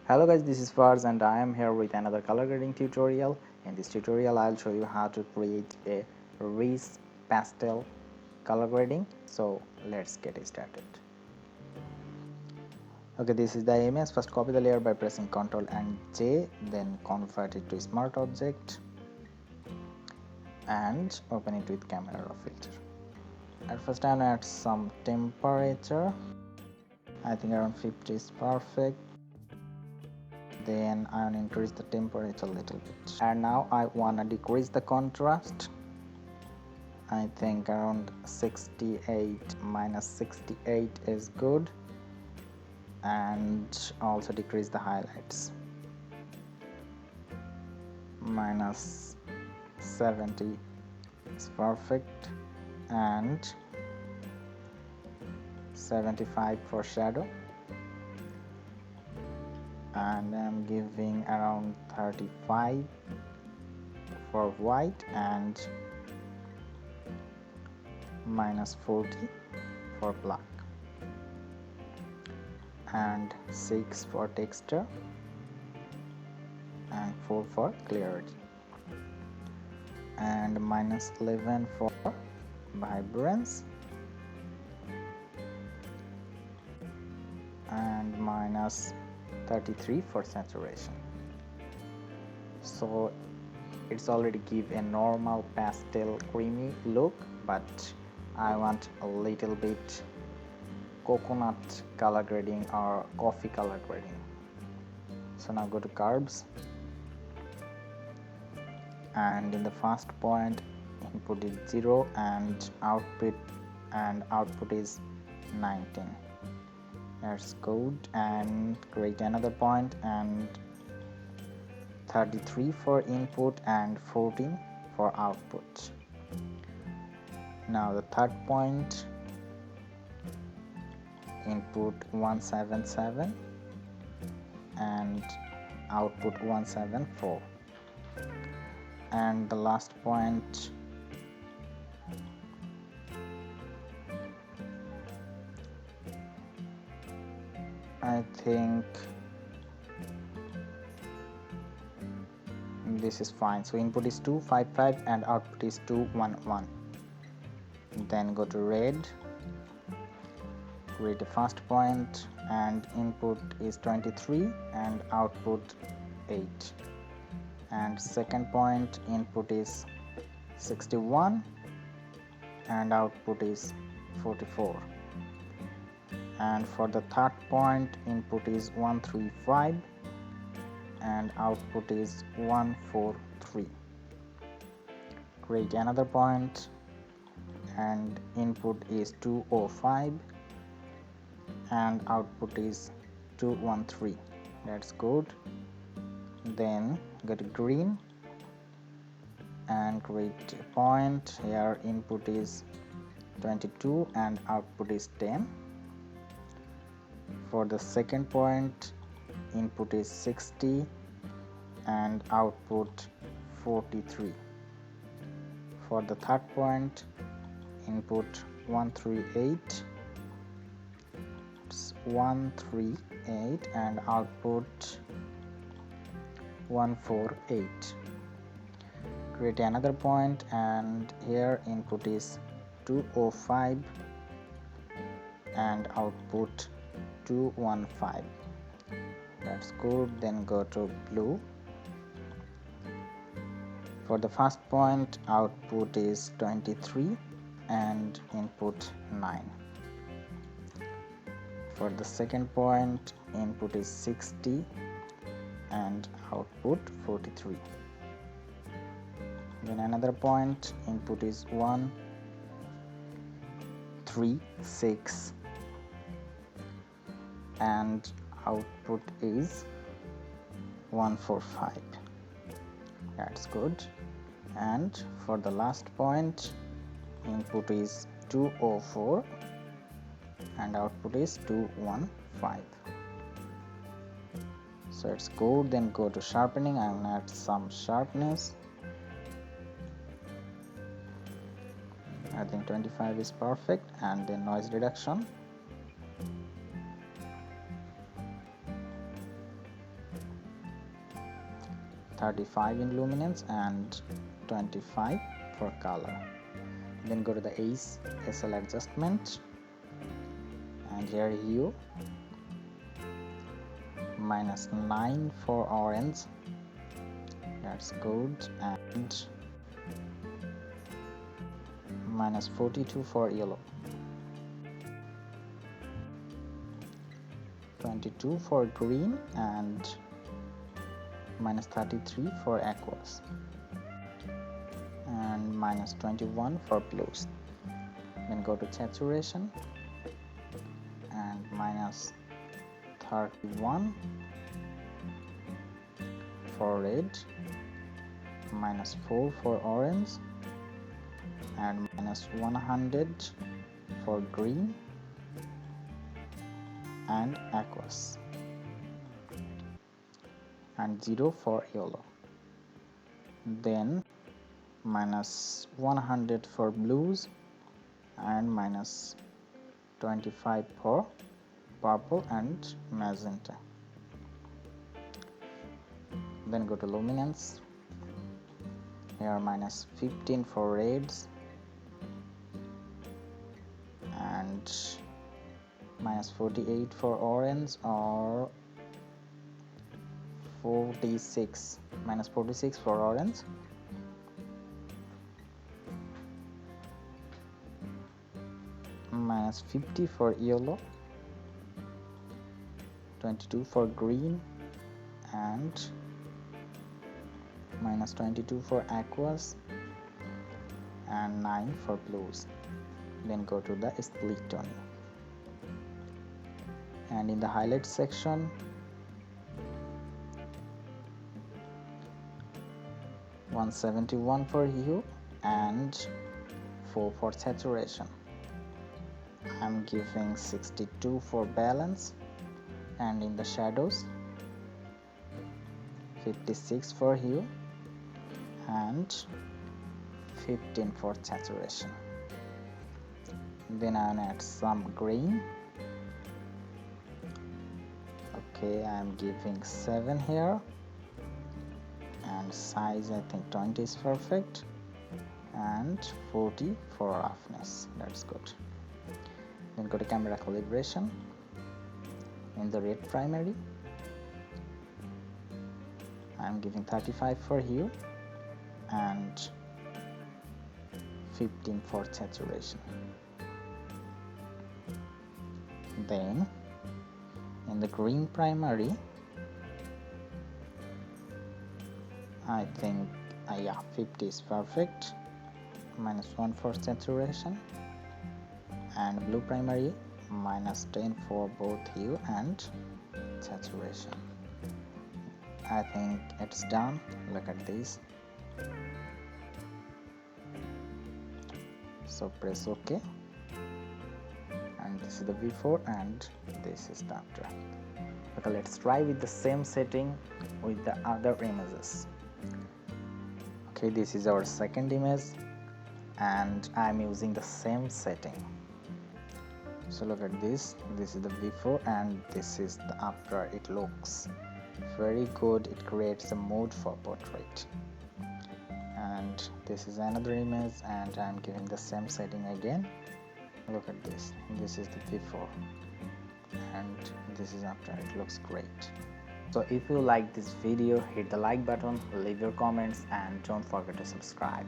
Hello guys, this is Farz and I am here with another color grading tutorial. In this tutorial I'll show you how to create a rich pastel color grading. So let's get started. Okay, this is the image. First copy the layer by pressing Ctrl and J, then convert it to smart object and open it with camera raw filter. At first I'm gonna add some temperature. I think around 50 is perfect. Then I will increase the temperature a little bit, and now I want to decrease the contrast. I think around 68 minus 68 is good, and also decrease the highlights. Minus 70 is perfect, and 75 for shadow, and I'm giving around 35 for white and minus 40 for black, and 6 for texture and 4 for clarity, and minus 11 for vibrance, and minus 33 for saturation. So it's already give a normal pastel creamy look, but I want a little bit coconut color grading or coffee color grading. So now go to curves, and in the first point input is 0 and output is 19. That's good, and create another point, and 33 for input and 14 for output. Now the third point, input 177 and output 174, and the last point I think this is fine. So input is 255 and output is 211. Then go to red, create a first point, and input is 23 and output 8, and second point input is 61 and output is 44, and for the third point input is 135 and output is 143. Create another point, and input is 205 and output is 213. That's good. Then go to green and create a point. Here input is 22 and output is 10. For the second point input is 60 and output 43. For the third point input 138 and output 148. Create another point, and here input is 205 and output 215. That's good. Then go to blue. For the first point output is 23 and input 9. For the second point input is 60 and output 43. Then another point input is 136 and output is 145. That's good. And for the last point input is 204 and output is 215. So it's good. Then go to sharpening. I'm gonna add some sharpness. At think 25 is perfect. And then noise reduction, (35) in luminance and 25 for color. Then go to the SL adjustment, and here hue -9 for orange, that's good, and -42 for yellow, 22 for green, and -33 for aquas, and -21 for blues. Then go to saturation, and -31 for red, -4 for orange, and -100 for green and aquas, and 0 for yellow. Then -100 for blues and -25 for purple and magenta. Then go to luminance, here -15 for reds and -48 for orange, or 46, -46 for orange, -50 for yellow, 22 for green, and -22 for aquas, and 9 for blues. Then go to the split toning, and in the highlight section, (171) for hue and 4 for saturation. I'm giving 62 for balance, and in the shadows, 56 for hue and 15 for saturation. Then I'll add some green. Okay, I'm giving 7 here, and size I think 20 is perfect, and 40 for roughness, that's good. Then go to camera calibration. In the red primary, I'm giving 35 for hue and 15 for saturation. Then in the green primary, I think 50 is perfect, -1 for saturation, and blue primary -10 for both hue and saturation. I think it's done. Look at this. So press OK, and this is the before and this is the after. Okay, let's try with the same setting with the other images. Okay, this is our second image, and I'm using the same setting. So look at this. This is the before and this is the after. It looks very good. It creates a mood for portrait. And this is another image, and I'm giving the same setting again. Look at this. This is the before and this is after. It looks great. So if you like this video, hit the like button, leave your comments, and don't forget to subscribe.